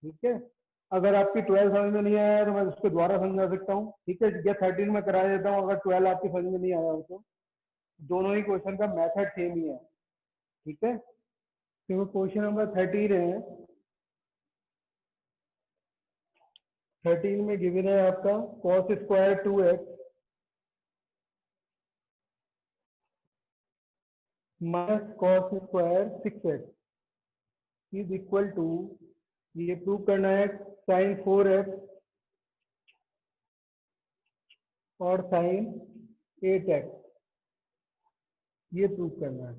ठीक है। अगर आपकी 12 समझ में नहीं आया तो मैं उसको दोबारा समझा सकता हूँ, ठीक है, या 13 में करा देता हूँ अगर 12 आपकी समझ में नहीं आया हो तो। दोनों ही क्वेश्चन का मेथड सेम ही है, ठीक है। तो क्वेश्चन नंबर 13 है। 13 में गिवन है आपका cos square 2x minus cos square 6x is equal to, ये प्रूव करना है, sin 4x और sin 8x, ये प्रूव करना है।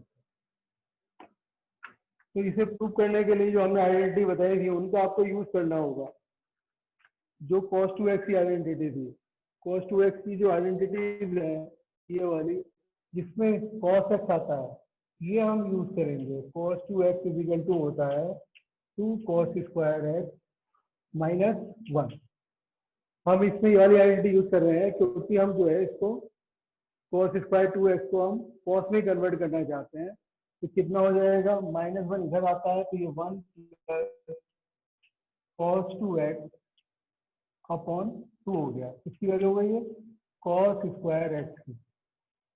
तो इसे प्रूव करने के लिए जो हमने आइडेंटिटी बताई थी उनका आपको यूज करना होगा। जो cos 2x की आइडेंटिटी थी, cos 2x की जो आइडेंटिटी है ये वाली, जिसमें cos x आता है, ये हम यूज करेंगे। cos 2x is equal to होता है 2 cos स्क्वायर x माइनस 1। हम इसमें ये वाली आइडेंटिटी यूज कर रहे हैं क्योंकि हम जो है इसको cos स्क्वायर 2x को हम cos में कन्वर्ट करना चाहते हैं। तो कितना हो जाएगा, -1 इधर आता है तो ये 1 प्लस cos 2x अपॉन 2 हो गया। किसकी वैल्यू हो गई है, cos स्क्वायर x की।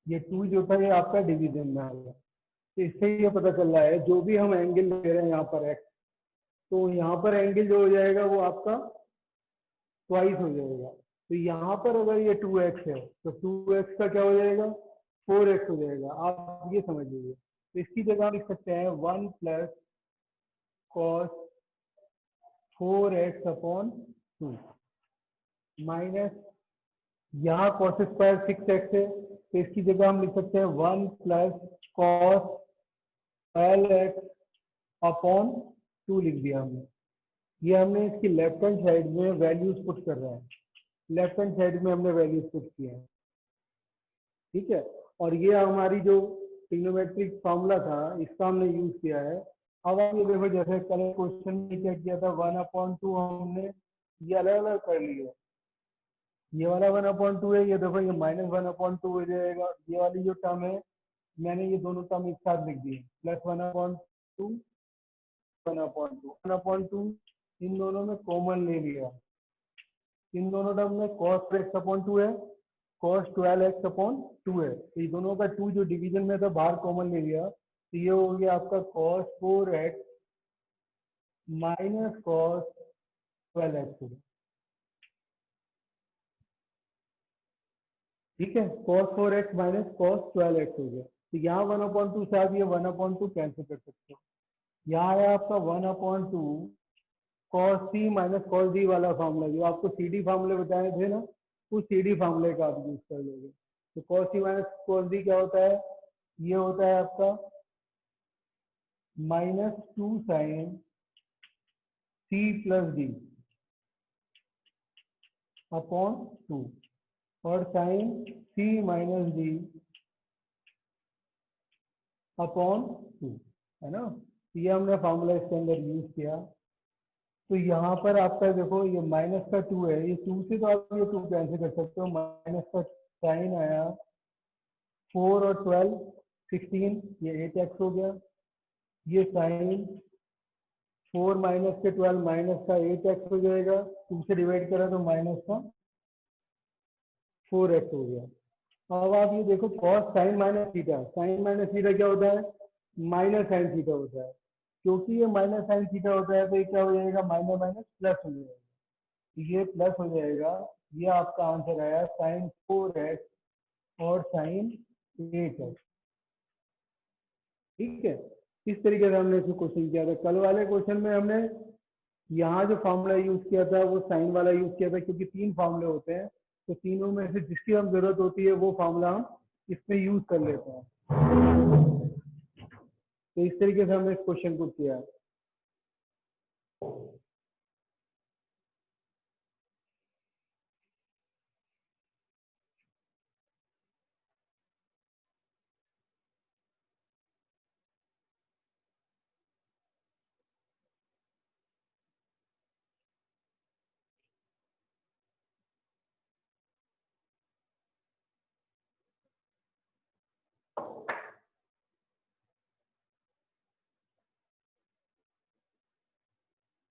ये 2 जो था ये आपका डिवीजन में आ गया। तो इससे ये पता चल रहा है जो भी हम एंगल ले रहे हैं यहाँ पर x, तो यहाँ पर एंगल जो हो जाएगा वो आपका ट्वाइस हो जाएगा। तो यहाँ पर अगर ये 2x है तो 2x का क्या हो जाएगा, 4x हो जाएगा। आप ये समझ लीजिए। तो इसकी जगह लिख सकते हैं 1 plus cos 4x upon 2 minus, यहाँ cos स्क्वायर 6x है तो इसकी जगह हम लिख सकते हैं 1 प्लस cos 12x अपॉन 2 लिख दिया हमने। ये हमने इसकी लेफ्ट हैंड साइड में वैल्यूज पुट कर रहे हैं, लेफ्ट हैंड साइड में हमने वैल्यूज पुट किए हैं, ठीक है। और ये हमारी जो ट्रिग्नोमेट्रिक फार्मूला था इसका हमने यूज किया है। अब आप ये देखो, जैसे कल क्वेश्चन में क्या किया था, 1/2 हमने ये अलग अलग कर लिया। ये वाला 1/2 है, ये देखो ये -1/2 हो जाएगा। ये वाली जो टर्म है मैंने ये दोनों टर्म एक साथ लिख दिए, प्लस 1/2 1/2 इन दोनों में कॉमन ले लिया। इन दोनों टर्म में cos x अपॉन 2 है, cos 12x अपॉन 2 है। तो ये दोनों का 2 जो डिवीजन में था बाहर कॉमन ले लिया, तो ये हो गया आपका cos 4x minus cos 12x हो गया, ठीक है। cos 4x minus cos 12x हो गया। तो यहाँ 1/2 से आप ये 1/2 कैंसिल कर सकते हो। यहाँ है आपका 1/2 cos c minus cos d वाला फार्मूला, जो आपको सी डी फार्मूले बताए थे ना, उस सी डी फार्मूले का आप यूज कर लोगे। तो cos c minus cos d क्या होता है, ये होता है आपका -2 sin c plus D upon 2 और sin c minus D upon 2, है ना। ये हमने फार्मूला इसके अंदर यूज किया। तो यहाँ पर आपका देखो ये माइनस का 2 है, ये 2 से तो आप ये 2 कैंसिल कर सकते हो। माइनस का साइन आया 4 और 12 16, ये 8x हो गया। ये साइन 4 माइनस के 12 माइनस का 8x हो जाएगा, 2 से डिवाइड करा तो माइनस का 4x हो गया। अब आप ये देखो cos sine minus theta, sine minus theta क्या होता है, माइनस साइन थीटा होता है। क्योंकि ये माइनस साइन थीटा होता है तो ये क्या हो जाएगा, माइनस माइनस प्लस हो जाएगा, ये प्लस हो जाएगा। ये आपका आंसर आया साइन 4x और साइन 8x, ठीक है। इस तरीके से हमने इसमें क्वेश्चन किया था। कल वाले क्वेश्चन में हमने यहाँ जो फार्मूला यूज किया था वो साइन वाला यूज किया था, क्योंकि 3 फार्मूले होते हैं तो तीनों में से जिसकी हम जरूरत होती है वो फार्मूला हम इसमें यूज कर लेते हैं। तो इस तरीके से हमने इस क्वेश्चन को किया है।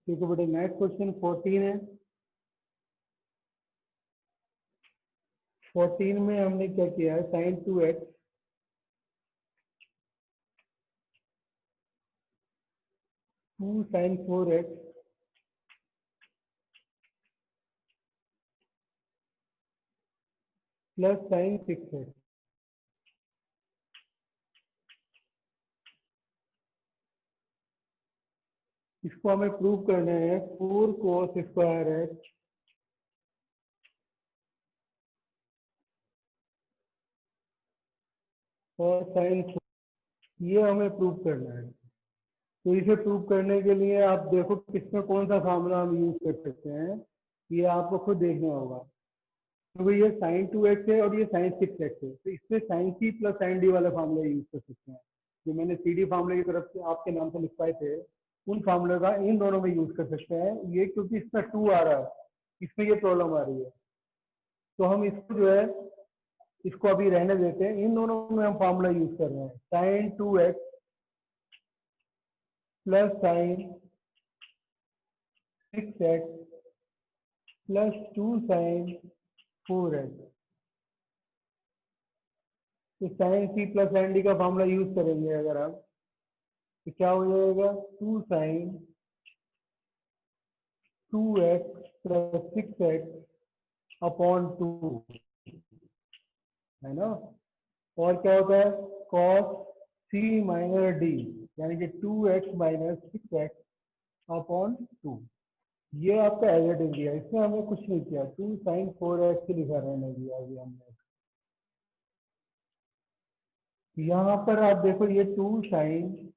ठीक है बेटे, नेक्स्ट क्वेश्चन 14 है। 14 में हमने क्या किया है, sine 2x two sine 4x plus sine 6x। इसको हमें प्रूव करना है 4 cos स्क्वायर x और साइन, ये हमें प्रूव करना है। तो इसे प्रूव करने के लिए आप देखो किसमें कौन सा फार्मूला हम यूज कर सकते हैं, ये आपको खुद देखना होगा। तो ये साइन 2x है और ये साइन 6x है, तो इसमें sine C plus sine D वाला फार्मूला यूज कर सकते हैं। जो मैंने सी डी फार्मूले की तरफ से आपके नाम से लिखवाए थे, उन फार्मूले का इन दोनों में यूज कर सकते हैं। ये क्योंकि इसमें 2 आ रहा है, इसमें ये प्रॉब्लम आ रही है, तो हम इसको जो है, इसको अभी रहने देते हैं। इन दोनों में हम फार्मूला यूज कर रहे हैं, sine 2x plus sine 6x plus 2 sine 4x। तो sine C plus sine D का फार्मूला यूज करेंगे अगर आप, तो क्या हो जाएगा, 2 sign 2x plus 6x upon 2, है ना। और क्या होता है, cos c माइनस डी, यानी कि 2x माइनस 6x अपॉन 2। ये आपका एज इट इज दिया, इसमें हमने कुछ नहीं किया, 2 साइन 4x लिखा रहने दिया अभी हमने। यहाँ पर आप देखो, ये 2 साइन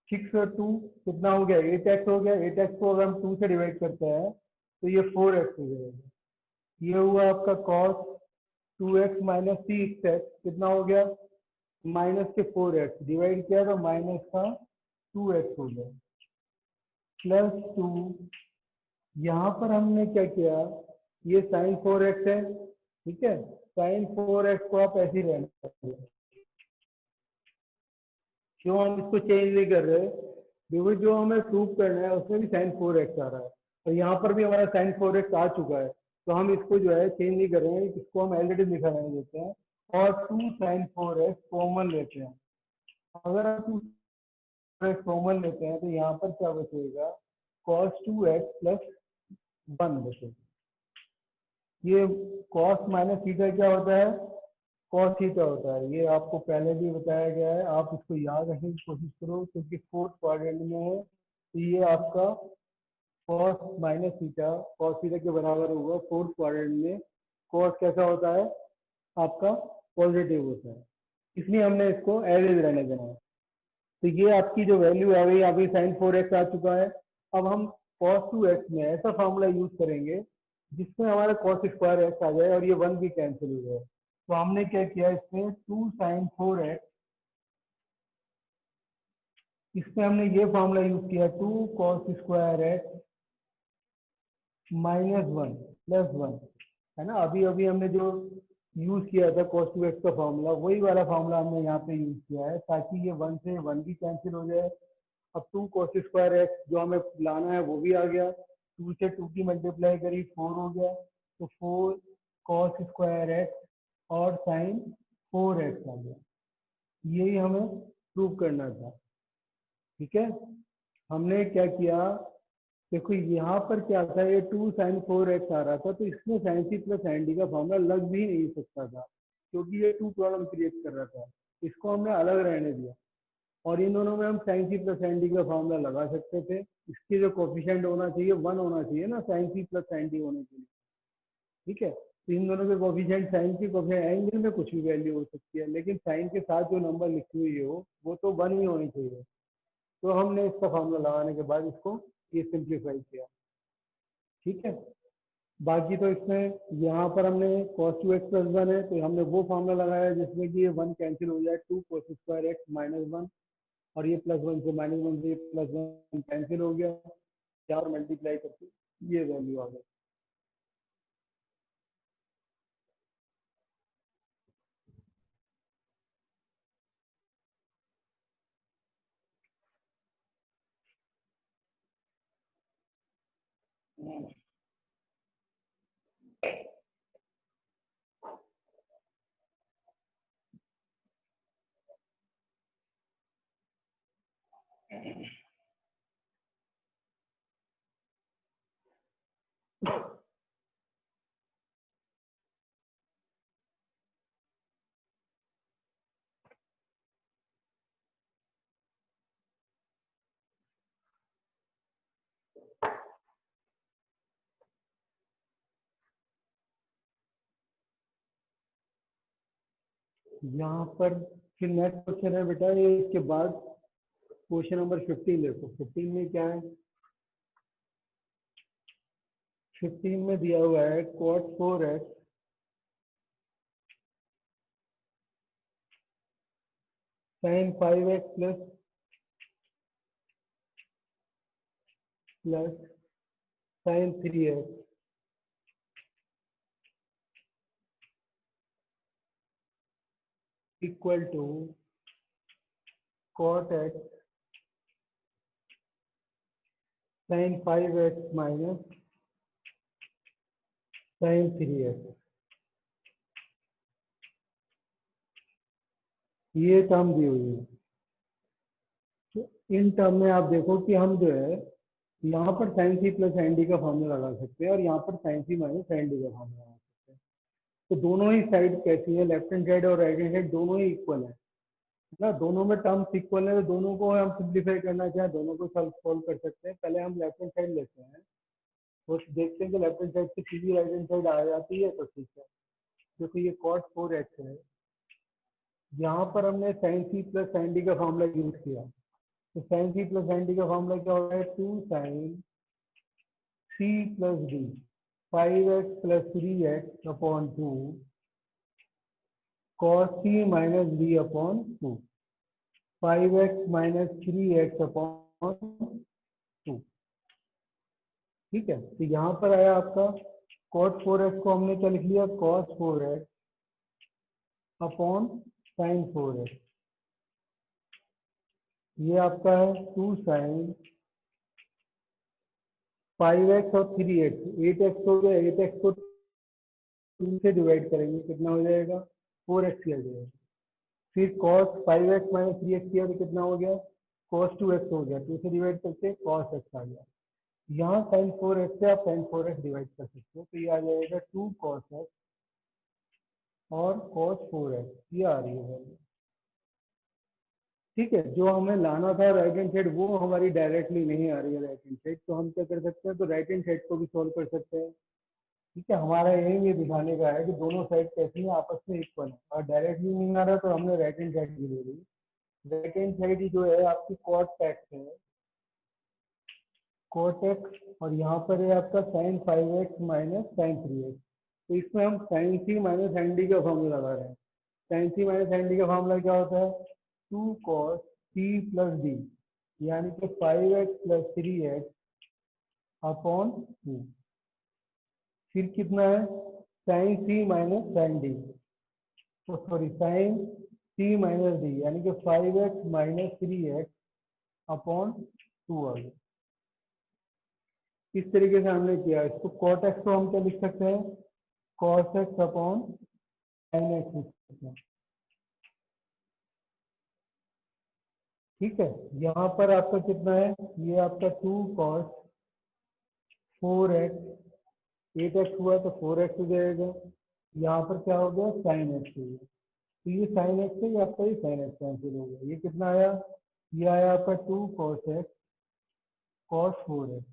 6 और 2 कितना हो गया, 8x हो गया। 8x को अगर हम 2 से डिवाइड करते हैं तो ये 4x हो जाएगा। ये हुआ आपका cos 2x माइनस 6x कितना हो गया, माइनस के 4x डिवाइड किया तो माइनस का 2x हो गया, प्लस 2। यहाँ पर हमने क्या किया, ये साइन 4x है, ठीक है। साइन 4x को आप ऐसे ही रहने दो, क्यों हम इसको चेंज नहीं कर रहे, क्योंकि जो हमें प्रूव करना है उसमें भी साइन 4x आ रहा है, और यहाँ पर भी हमारा साइन 4x आ चुका है। तो हम इसको जो है चेंज नहीं कर रहे हैं, इसको हम ऑलरेडी लिखा रहने देते हैं और 2 साइन 4x कॉमन लेते हैं। अगर आप 2 कॉमन लेते हैं तो यहाँ पर क्या बचेगा, cos 2x प्लस 1 बचेगा। ये cos माइनस थीटा क्या होता है, cos थीटा होता है। ये आपको पहले भी बताया गया है, आप इसको याद रखने की कोशिश करो, क्योंकि फोर्थ क्वाड्रेंट में है। तो ये आपका cos minus theta cos theta के बराबर होगा फोर्थ क्वाड्रेंट में। cos कैसा होता है आपका, पॉजिटिव होता है, इसलिए हमने इसको एज इज रहने देना है। तो ये आपकी जो वैल्यू आ गई, अभी साइन 4x आ चुका है। अब हम cos 2x में ऐसा फॉर्मूला यूज करेंगे जिसमें हमारा cos स्क्वायर x आ जाए और ये 1 भी कैंसिल हो जाए। तो हमने क्या किया, इसमें 2 साइन 4x, इसमें हमने ये फॉर्मूला यूज किया, 2 cos square x minus 1 plus 1, है ना। अभी अभी हमने जो यूज किया था cos 2x का फॉर्मूला, वही वाला फॉर्मूला हमने यहाँ पे यूज किया है, ताकि ये 1 से 1 भी कैंसिल हो जाए। अब 2 cos स्क्वायर x जो हमें लाना है वो भी आ गया, 2 से 2 की मल्टीप्लाई करी 4 हो गया, तो 4 cos स्क्वायर x और साइन 4x आ गया। यही हमें प्रूव करना था, ठीक है। हमने क्या किया, देखो यहाँ पर क्या था, ये 2 साइन 4x आ रहा था, तो इसमें sine C plus sine D का फॉर्मूला लग भी नहीं सकता था, क्योंकि ये 2 प्रॉब्लम क्रिएट कर रहा था। इसको हमने अलग रहने दिया, और इन दोनों में हम sine C plus sine D का फॉर्मूला लगा सकते थे। इसके जो कोफिशिएंट होना चाहिए 1 होना चाहिए ना, sine C plus sine D होने के लिए, ठीक है। तो इन दोनों के कोफिशिएंट, साइन की कोफिशिएंट, एंगल में कुछ भी वैल्यू हो सकती है, लेकिन साइन के साथ जो नंबर लिखी हुई हो वो तो 1 ही होनी चाहिए। तो हमने इसका फॉर्मूला लगाने के बाद इसको ये सिंप्लीफाई किया, ठीक है। बाकी तो इसमें यहाँ पर हमने cos 2x प्लस 1 है, तो हमने वो फॉर्मूला लगाया जिसमें कि ये 1 कैंसिल हो जाए, 2 cos स्क्वायर x माइनस 1, और ये प्लस 1 से माइनस 1 से प्लस 1 कैंसिल हो गया, 4 मल्टीप्लाई करके ये वैल्यू आ गई। यहाँ पर फिर नेक्स्ट क्वेश्चन है बेटा, ये इसके बाद क्वेश्चन नंबर 15 देखो। 15 में क्या है? 15 में दिया हुआ है cos 4x sin 5x plus sin 3x equal to cot x sin 5x minus sin 3x। ये टर्म दी हुई है। तो इन टर्म में आप देखो कि हम जो है यहाँ पर sine C plus sine D का फॉर्मूला लगा सकते हैं और यहाँ पर sine C minus sine D का फॉर्मूला लगा सकते हैं। तो दोनों ही साइड कैसी है, लेफ्ट हैंड साइड और राइट हैंड साइड दोनों ही इक्वल है ना, दोनों में टर्म्स इक्वल है, तो दोनों को हम सिंप्लीफाई करना चाहें दोनों को सॉल्व कर सकते हैं। पहले हम लेफ्ट हैंड साइड लेते हैं तो देखते हैं कि लेफ्ट हैंड साइड से सीधी राइट हैंड साइड आ जाती है तो ठीक है। क्योंकि ये cos 4x है, यहाँ पर हमने sine C plus sine D का फॉर्मूला यूज किया। तो sine C plus sine D का फॉर्मूला क्या होगा है? 2 sine C plus D 5x plus 3x upon 2 cos c minus D upon 2 5x minus 3x upon 2। ठीक है, तो यहाँ पर आया आपका cos 4x को हमने क्या लिख लिया? cos 4x upon sin 4x। ये आपका है 2 साइन 5x और 3x, 8x हो गया, 8x को 2 से डिवाइड करेंगे कितना हो जाएगा? 4x आ जाएगा। फिर cos 5x माइनस 3x किया तो कितना हो गया? cos 2x हो गया, 2 से डिवाइड करके cos x आ गया। यहाँ sin 4x से आप sin 4x डिवाइड कर सकते हो, तो ये आ जाएगा 2 cos x और cos 4x, ये आ रही है वैल्यू। ठीक है, जो हमें लाना था राइट हैंड साइड वो हमारी डायरेक्टली नहीं आ रही है राइट हैंड साइड, तो हम क्या कर सकते हैं? तो राइट हैंड साइड को भी सॉल्व कर सकते हैं। ठीक है, हमारा एम ये दिखाने का है कि दोनों साइड कैसी है, आपस में इक्वल है। और डायरेक्टली नहीं आ रहा तो हमने राइट हैंड साइड भी ले ली। राइट हैंड साइड जो है आपकी cot x है, cot x, और यहाँ पर है आपका sin 5x minus sin 3x। तो इसमें हम sin c minus sin d का फॉर्मूला लगा रहे हैं। sin c minus sin d का फॉर्मूला क्या होता है? 2 cos c प्लस d, यानी कि 5x प्लस 3x अपॉन 2। फिर कितना है? sin c minus sin d, तो sorry sin c minus d, यानी कि 5x माइनस 3x अपॉन 2 आ गया। इस तरीके से हमने किया। इसको cot x को हम क्या लिख सकते हैं? cos x upon sin x लिख सकते हैं। ठीक है, यहाँ पर आपका कितना है? ये आपका 2 cos 4x, 8x हुआ तो 4x हो जाएगा। यहाँ पर क्या हो गया? sin x हो गया। तो ये sin x है, ये आपका ये sin x कैंसिल हो गया। ये कितना आया? ये आया आपका 2 cos x cos 4x।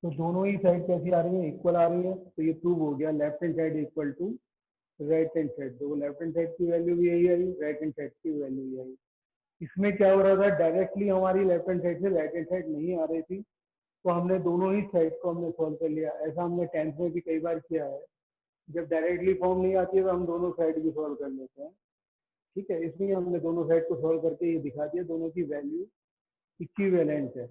तो दोनों ही साइड कैसी आ रही है? इक्वल आ रही है। तो ये प्रूव हो गया, left hand side equal to right hand side. तो लेफ्ट हैंड साइड की वैल्यू भी यही आई, राइट हैंड साइड की वैल्यू भी आई। इसमें क्या हो रहा था? डायरेक्टली हमारी लेफ्ट हैंड साइड से राइट हैंड साइड नहीं आ रही थी, तो हमने दोनों ही साइड को हमने सॉल्व कर लिया। ऐसा हमने 10th में भी कई बार किया है। जब डायरेक्टली फॉर्म नहीं आती है तो हम दोनों साइड भी सॉल्व कर लेते हैं। ठीक है, इसलिए हमने दोनों साइड को सॉल्व करके ये दिखा दिया दोनों की वैल्यू इक्विवेलेंट है।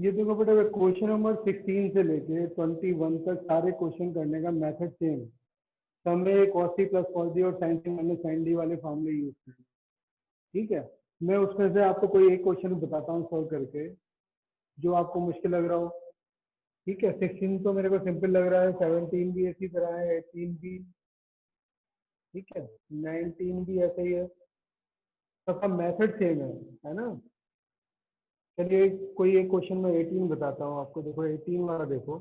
ये देखो बेटा, क्वेश्चन नंबर 16 से लेके 21 तक सारे क्वेश्चन करने का मेथड सेम है। तो हमें cos C plus cos D और sine C minus sine D वाले फॉर्मूले यूज करने, ठीक है। मैं उसमें से आपको कोई एक क्वेश्चन बताता हूँ सॉल्व करके, जो आपको मुश्किल लग रहा हो, ठीक है। 16 तो मेरे को सिंपल लग रहा है, 17 भी इसी तरह है, 18 भी, ठीक है, 19 भी ऐसा ही है, सबका मेथड सेम है ना। चलिए कोई एक क्वेश्चन में 18 बताता हूँ आपको। देखो 18 वाला देखो,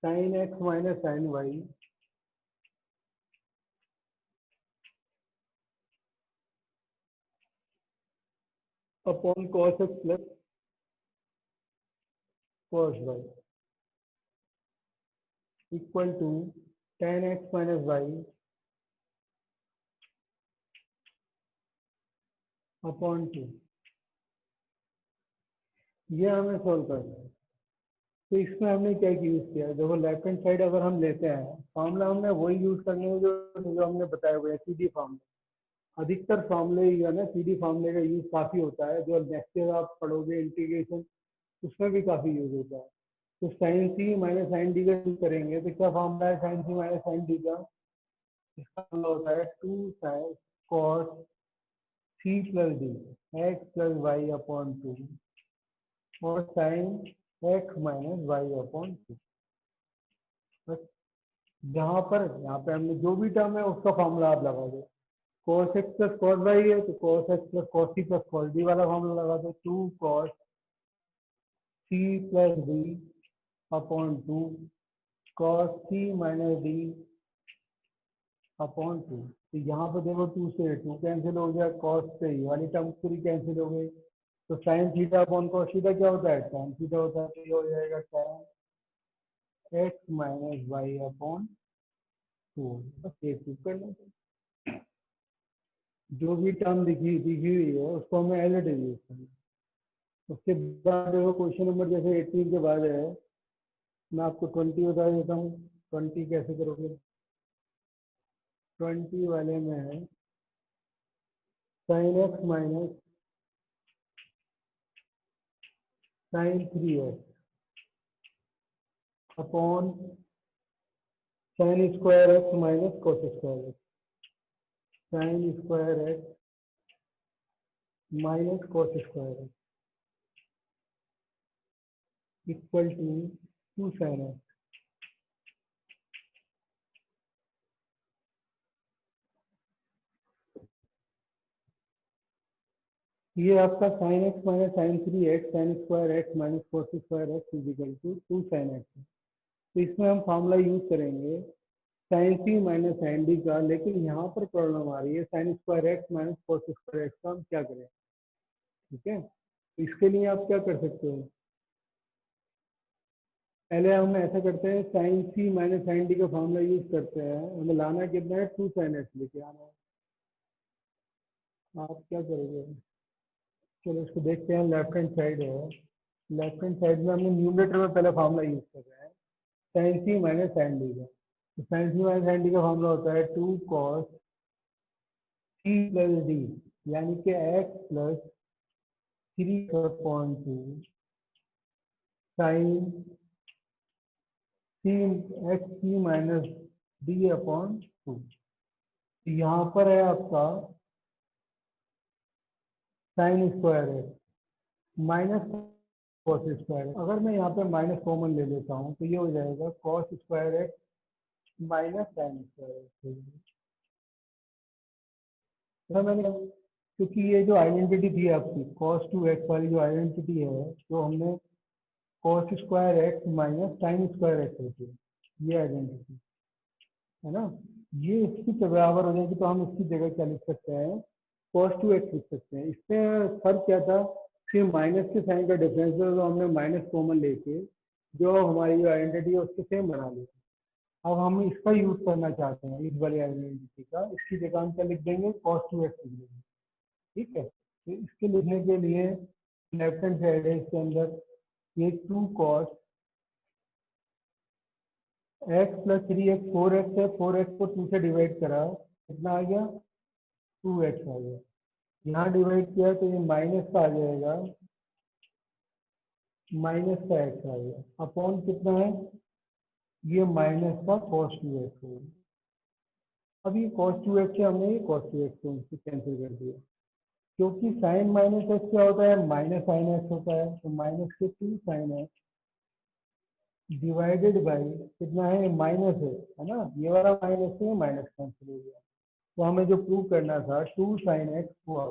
sine X minus sine Y upon cos X plus cos Y equal to tan X minus Y upon 2। ये हमें सोल्व करना है। तो इसमें हमने क्या यूज किया है, देखो लेफ्ट हैंड साइड अगर हम लेते हैं, फॉर्मूला हमने वही यूज करने हैं जो हमने बताया हुआ है, सीडी फॉर्मूला। अधिकतर फॉर्मूले जो है ना, सीडी फॉर्मूले का यूज काफी होता है, जो नेक्स्ट ईयर आप पढ़ोगे इंटीग्रेशन, उसमें भी काफी यूज होता है। तो sine C minus sine D का यूज करेंगे तो क्या फॉर्मूला है sine C minus sine D का? इसका फॉर्मूला होता है 2 sine cos C plus D X plus Y upon 2 और sine X minus Y upon 2। बस यहाँ पे हमने जो भी टर्म है उसका फॉर्मूला आप लगा दो। cos x plus cos Y है तो cos x plus cos C plus cos D वाला फॉर्मूला लगा दो, 2 cos C plus D upon 2 cos C minus D upon 2। तो यहाँ पे देखो 2 से 2 कैंसिल हो गया, cos से ये वाली टर्म पूरी कैंसिल हो गई। तो sine theta upon cos theta क्या होता है, tan थीटा होता है। तो ये हो जाएगा tan X minus Y upon 2। बस ये चीज करना, जो भी टर्म दिखी हुई है उसको हमें एज इट इज यूज करना। उसके बाद देखो क्वेश्चन नंबर जैसे 18 के बाद है, मैं आपको 20 बता देता हूँ। 20 कैसे करोगे, 20 वाले में है sine X minus sine 3x अपॉन sine square X minus cos square X, sine square X minus cos square X equal to 2 sine X. ये आपका sine X minus sine 3x sine square X minus cos square X equal to 2 sine X है। तो इसमें हम formula use करेंगे sine C minus sine D का, लेकिन यहाँ पर प्रॉब्लम आ रही है sine square X minus cos square x का हम क्या करें, ठीक है। तो इसके लिए आप क्या कर सकते हो, पहले हम ऐसा करते हैं, sign C minus sine D का फॉर्मूला यूज करते हैं। हमें लाना कितना है, 2 साइन एक्स लेके आना है। आप क्या करोगे, चलो इसको देखते हैं। लेफ्ट हैंड साइड है, लेफ्ट हैंड साइड में हमने न्यूमरेटर में पहले फॉर्मूला यूज कर रहे हैं sign C minus sine D का। तो sine C minus sine D का फॉर्मूला होता है 2 कॉस सी प्लस डी, यानी कि एक्स प्लस 3/2 साइन सी एक्स सी माइनस डी अपॉन 2। यहाँ पर है आपका साइन स्क्वायर है माइनस कॉस स्क्वायर। अगर मैं यहाँ पे माइनस कॉमन ले लेता हूँ तो ये हो जाएगा cos square X minus sign square x. मैंने, क्योंकि ये जो आइडेंटिटी थी आपकी कॉस टू एक्स वाली जो आइडेंटिटी है, तो हमने cos square X minus sign square x होती है, ये आइडेंटिटी है ना। ये इसकी बराबर हो जाएगी, तो हम इसकी जगह क्या लिख सकते हैं, कॉस टू एक्स लिख सकते हैं। इसमें फर्क क्या था, सिर्फ माइनस के साइन का डिफरेंस है, तो हमने माइनस कॉमन लेके जो हमारी जो आइडेंटिटी है उसके सेम बना लिया। अब हम इसका यूज करना चाहते हैं, इस वाली आइडेंटिटी का, इसकी जगह हम क्या लिख देंगे, कॉस टू एक्स लिख देंगे, ठीक है। तो इसके लिखने के लिए लेफ्ट हैंड साइड है इसके अंदर, ये 2 cos X plus 3x 4x है, 4x को 2 से डिवाइड करा, कितना आ गया, 2x आ गया। यहाँ डिवाइड किया तो ये माइनस का आ जाएगा माइनस का एक्स आ गया अपॉन कितना है, ये माइनस का cos 2x हो गया। अब ये cos 2x से हमने ये cos 2x को इससे कैंसिल कर दिया, क्योंकि साइन माइनस एक्स क्या होता है, माइनस साइन एक्स होता है, तो माइनस के 2 साइन एक्स डिवाइडेड बाई कितना है, माइनस है ना, ये वाला माइनस से माइनस कैंसिल हो गया। तो हमें जो प्रूव करना था 2 साइन एक्स हुआ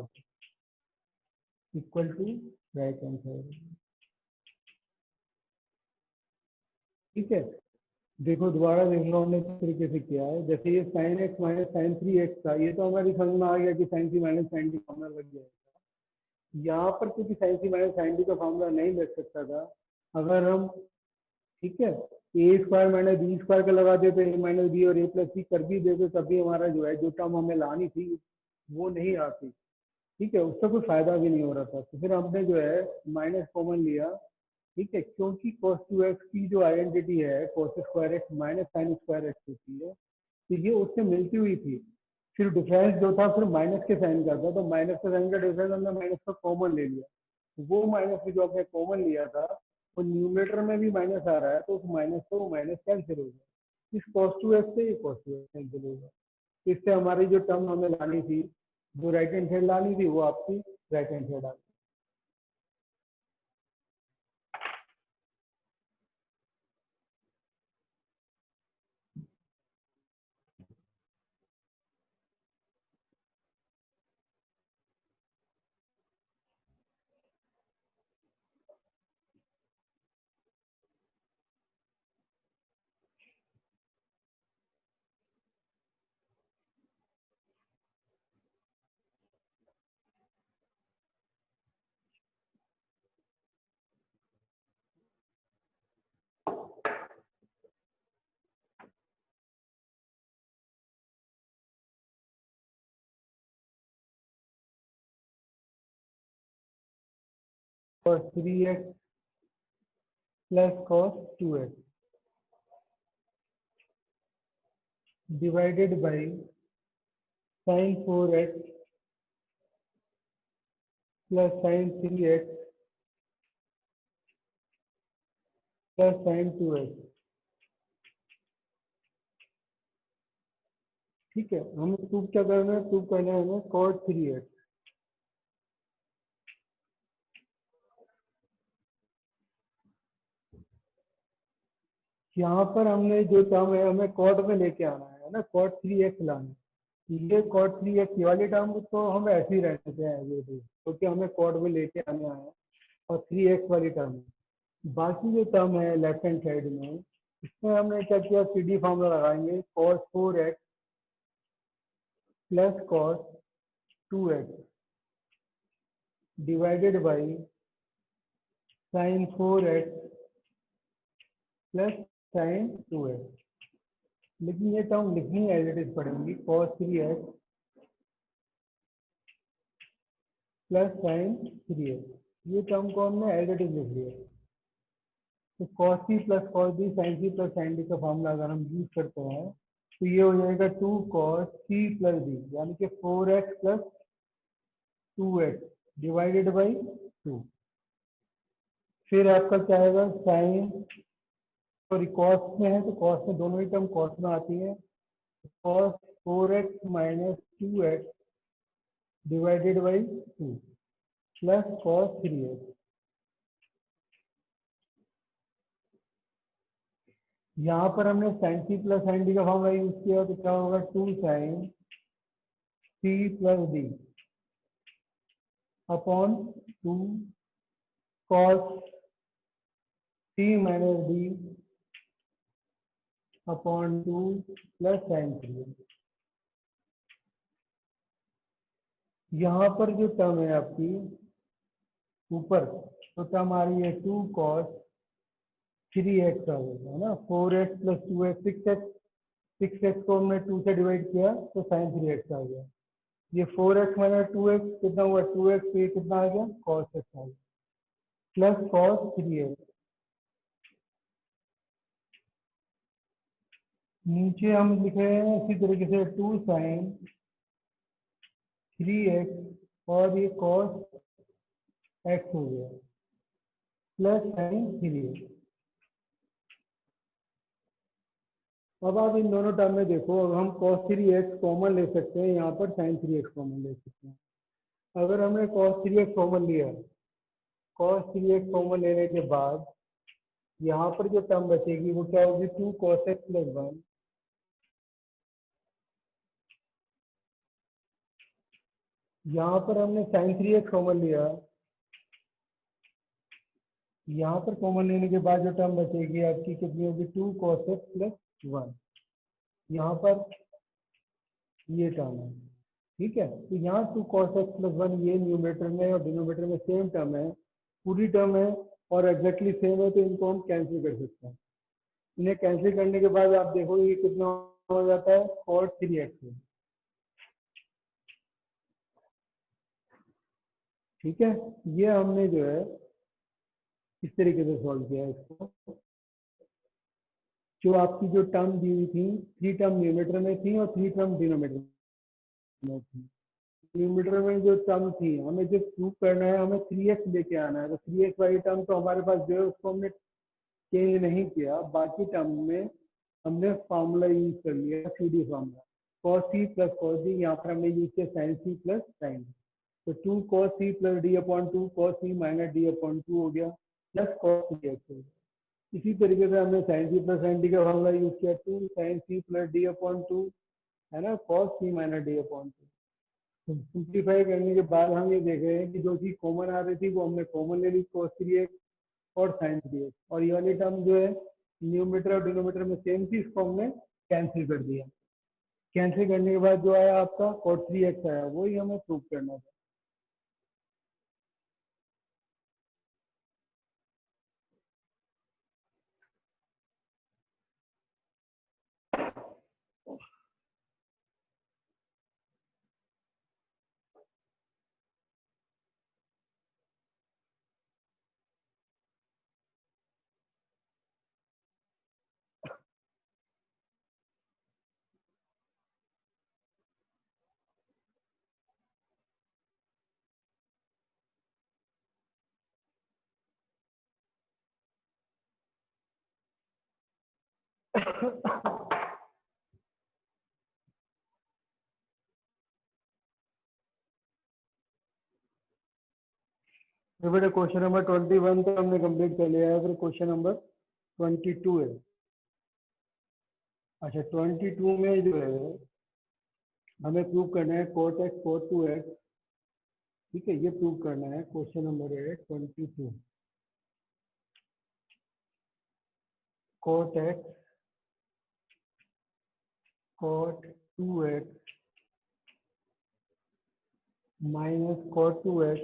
equal to right hand side. ठीक है, देखो दोबारा देख लो हमने किस तरीके से किया है। जैसे ये sign X minus sine 3x था, ये तो हमारी समझ में आ गया कि sign C minus sine D formula लग जाएगा। यहाँ पर क्योंकि sign C minus sine D का फॉर्मूला नहीं लग सकता था, अगर हम, ठीक है, ए स्क्वायर माइनस बी स्क्वायर का लगा देते, ए माइनस बी और ए प्लस सी कर भी देते, तब भी हमारा जो है जो टर्म हमें लानी थी वो नहीं आती। ठीक है, उससे कोई फायदा भी नहीं हो रहा था, तो फिर हमने जो है माइनस कॉमन लिया। ठीक है, क्योंकि cos 2x की जो आइडेंटिटी है cos square X minus sign square x होती है, तो ये उससे मिलती हुई थी। फिर डिफरेंस जो था फिर माइनस के साइन का था, तो माइनस के साइन का डिफरेंस हमने माइनस का कॉमन ले लिया। तो वो माइनस में जो हमने कॉमन लिया था वो न्यूमरेटर में भी माइनस आ रहा है, तो उस माइनस से वो माइनस कैंसिल हो गया। इस cos 2x से ये cos 2x कैंसिल हो गया। इससे हमारी जो टर्म हमें लानी थी, जो राइट हैंड साइड लानी थी, वो आपकी राइट हैंड साइड आ गई। और 3x plus cos 2x divided by sine 4x plus sign 3x plus sign 2x। ठीक है, हमें प्रूव क्या करना है, प्रूव करना है हमें cos 3x। यहाँ पर हमने जो टर्म है हमें कॉट में लेके आना है ना, cot 3x लाना है। ये cot 3x ये वाली टर्म तो हम ऐसे ही रह देते हैं ये भी, क्योंकि हमें कॉट में लेके आना है, और 3x वाली टर्म है। बाकी जो टर्म है लेफ्ट हैंड साइड में, इसमें हमने क्या किया, सीडी फॉर्मूला लगाएंगे, cos 4x plus cos 2x divided by sine 4x plus sign 2x। लेकिन ये टर्म लिखनी एज इट इज पड़ेंगी, cos 3x plus sign 3x। ये टर्म को हमने एज इट इज लिख लिया। तो cos c plus cos d sine c plus sine d का फॉर्मूला अगर हम यूज करते हैं, तो ये हो जाएगा 2 cos c प्लस d, यानी कि 4x plus 2x divided by 2। फिर आपका क्या आएगा, साइन, सॉरी कॉस में है तो कॉस में दोनों ही टर्म कॉस में आती है, cos 4x minus 2x divided by 2 plus cos 3x। यहाँ पर हमने sine C plus sine D का फॉर्मूला यूज किया, तो क्या होगा, 2 sine C plus D upon 2 cos C minus D upon 2 plus sine 3। यहाँ पर जो टर्म है आपकी ऊपर, तो टर्म आ रही है 2 cos 3x आ जाएगा, है ना, 4x plus 2x 6x, 6x को हमने 2 से डिवाइड किया तो साइन 3x आ गया। ये 4x माइनस 2x कितना हुआ, 2x, ये कितना आ गया, cos x आ गया, प्लस cos 3x। नीचे हम लिखे हैं इसी तरीके से 2 साइन 3x और ये cos x हो गया, प्लस साइन 3x। अब आप इन दोनों टर्म में देखो, अब हम cos 3x कॉमन ले सकते हैं, यहाँ पर sin 3x कॉमन ले सकते हैं। अगर हमने cos 3x कॉमन लिया, cos 3x कॉमन लेने के बाद यहाँ पर जो टर्म बचेगी वो क्या होगी, 2 cos x प्लस 1। यहाँ पर हमने sin 3x कॉमन लिया, यहाँ पर कॉमन लेने के बाद जो टर्म बचेगी आपकी कितनी होगी, 2 cos x प्लस 1। यहाँ पर ये टर्म है, ठीक है। तो यहाँ 2 cos x प्लस 1 ये न्यूमरेटर में और डिनोमिनेटर में सेम टर्म है, पूरी टर्म है और एग्जैक्टली सेम है, तो इनको हम कैंसिल कर सकते हैं। इन्हें कैंसिल करने के बाद आप देखो ये कितना हो जाता है, cos 3x। ठीक है, ये हमने जो है इस तरीके से सॉल्व किया है इसको। जो आपकी जो टर्म दी हुई थी, 3 टर्म न्यूमरेटर में थी और 3 टर्म डिनोमिनेटर में थी। न्यूमरेटर में जो टर्म थी, हमें जो प्रूव करना है, हमें 3x लेके आना है। तो 3x वाली टर्म तो हमारे पास जो है उसको हमने चेंज नहीं किया, बाकी टर्म में हमने फार्मूला यूज कर लिया, CD formula, cos c plus cos d। यहाँ पर हमने यूज किया sin c plus sin d। तो 2 cos c plus d upon 2 cos c minus d upon 2 हो गया, प्लस cos 3x हो गया। इसी तरीके से हमने sin c plus sin d का फार्मूला यूज किया, 2 sin c plus d upon 2 है ना, cos c minus d upon 2। Simplify करने के बाद हम ये देख रहे हैं कि जो चीज कॉमन आ रही थी वो हमने कॉमन ले ली, cos 3x और sin 3x, और ये वाली टर्म जो है न्यूमरेटर और डिनोमिनेटर में सेम थी, इसको हमने कैंसिल कर दिया। कैंसिल करने के बाद जो आया आपका cos 3x आया, वही हमें प्रूव करना था। तो बेटा क्वेश्चन नंबर 21 तो हमने कंप्लीट कर लिया है, फिर क्वेश्चन नंबर 22 है। अच्छा, 22 में जो है हमें प्रूव करना है cot x cot 2x। ठीक है, ये प्रूव करना है, क्वेश्चन नंबर है 22। cot x cot 2x minus cot 2x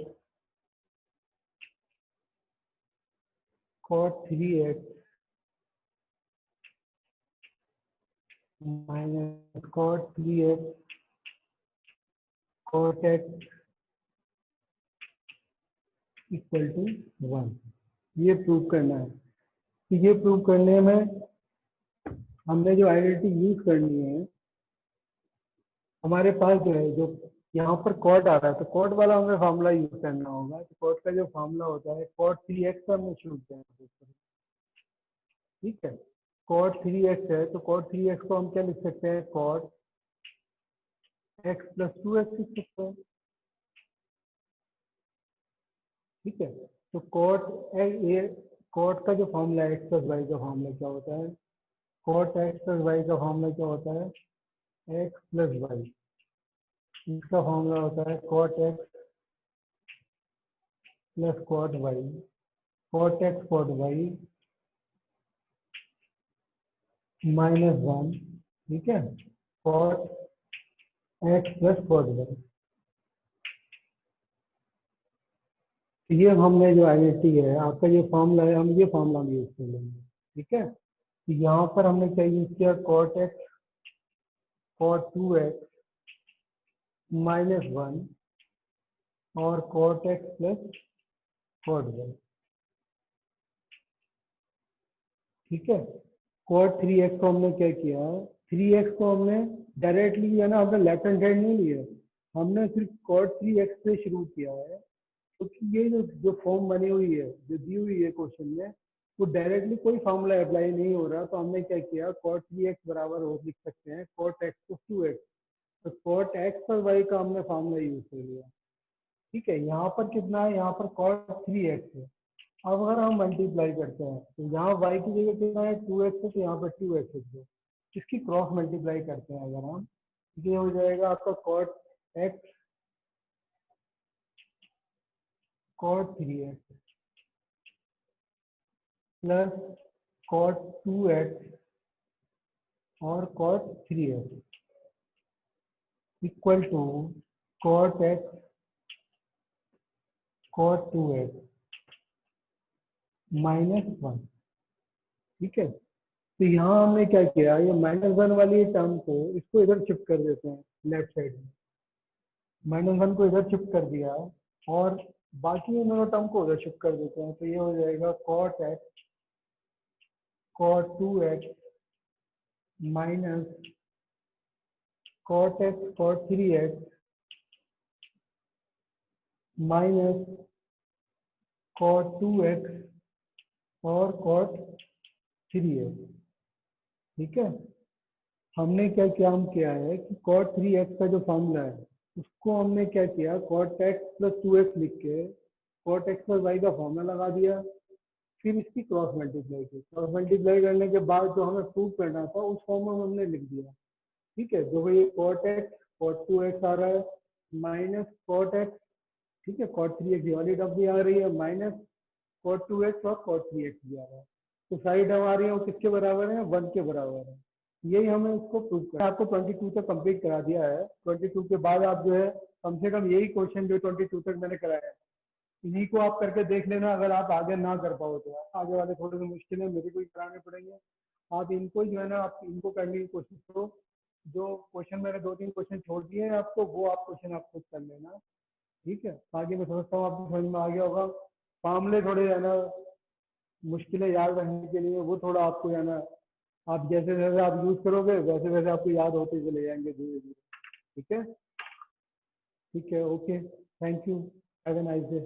cot 3x minus cot 3x cot x equal to 1। ये प्रूव करना है। तो ये प्रूव करने में हमने जो आइडेंटिटी यूज करनी है, हमारे पास जो है, जो यहाँ पर कॉट आ रहा है तो कॉट वाला हमें फार्मूला यूज करना होगा। तो कॉट का जो फार्मूला होता है cot 3x हमने शुरू किया है। ठीक है, cot 3x है तो cot 3x को हम क्या लिख सकते हैं, cot x प्लस 2x लिख सकते हैं। ठीक है, तो cot का जो फार्मूला है x प्लस वाई का फार्मूला क्या होता है, cot x प्लस वाई का फार्मूला क्या होता है, x प्लस वाई। इसका फार्मूला होता है cot x plus cot y, cot x cot y minus 1। ठीक है, cot x plus cot y। ये हमने जो आइडेंटिटी है, आपका ये फॉर्मूला है, हम ये फॉर्मूला हम यूज कर लेंगे। ठीक है, तो यहाँ पर हमने क्या यूज किया, cot x cot 2x minus 1 और cot x plus cot y। ठीक है, cot 3x को हमने क्या किया, 3x को हमने डायरेक्टली है ना, हमने लेफ्ट हैंड साइड नहीं लिया, हमने सिर्फ cot 3x से शुरू किया है क्योंकि ये जो फॉर्म बनी हुई है, जो दी हुई है क्वेश्चन में, वो डायरेक्टली कोई फॉर्मूला अप्लाई नहीं हो रहा। तो हमने क्या किया, cot 3x बराबर हो लिख सकते हैं cot x plus 2x। तो cot x पर y का हमने फॉर्मूला यूज कर लिया। ठीक है, यहाँ पर कितना है, यहाँ पर cot 3x है। अब अगर हम मल्टीप्लाई करते हैं तो यहाँ y की जगह कितना है, 2x है, तो यहाँ पर 2x है। इसकी क्रॉस मल्टीप्लाई करते हैं अगर हम, ये हो जाएगा आपका cot x cot 3x plus cot 2x और cot 3x equal to cot x cot 2x -1। ठीक है, तो यहाँ हमने क्या किया, ये -1 वाली टर्म को इसको इधर शिफ्ट कर देते हैं लेफ्ट साइड में, -1 को इधर शिफ्ट कर दिया और बाकी इन दोनों टर्म को उधर शिफ्ट कर देते हैं। तो ये हो जाएगा cot x cot 2x minus cot x cot 3x minus cot 2x और cot 3x। ठीक है, हमने क्या काम किया है कि cot 3x का जो फॉर्मूला है उसको हमने क्या किया, cot x plus 2x लिख के cot x plus y का फॉर्मूला लगा दिया, फिर इसकी क्रॉस मल्टीप्लाई की। क्रॉस मल्टीप्लाई करने के बाद जो हमें प्रूव करना था उस फॉर्म में हमने लिख दिया। ठीक है, जो भाई cot x cot 2x आ रहा है माइनस cot x, ठीक है, cot 3x ये वाली टर्म भी आ रही है, माइनस cot 2x और cot 3x भी आ रहा है। तो सारी टर्म आ रही है वो किसके बराबर है, 1 के बराबर है। यही हमें इसको प्रूव करना है। आपको 22 तक कंप्लीट करा दिया है। 22 के बाद आप जो है कम से कम यही क्वेश्चन जो 22 तक मैंने कराया है इन्हीं को आप करके देख लेना। अगर आप आगे ना कर पाओ तो आगे वाले थोड़े से मुश्किल है, मेरे को ही कराने पड़ेंगे। आप इनको जो है ना, आप इनको करने की कोशिश करो। जो क्वेश्चन मैंने 2-3 क्वेश्चन छोड़ दिए हैं आपको, वो आप क्वेश्चन आप खुद कर लेना। ठीक है, आगे मैं समझता हूँ आपको समझ में आ गया होगा। फॉर्मूले थोड़े है ना मुश्किलें याद रखने के लिए, वो थोड़ा आपको है ना, आप जैसे जैसे आप यूज करोगे वैसे वैसे आपको याद होते चले जाएंगे धीरे धीरे। ठीक है, ठीक है, okay, thank you, have a nice day.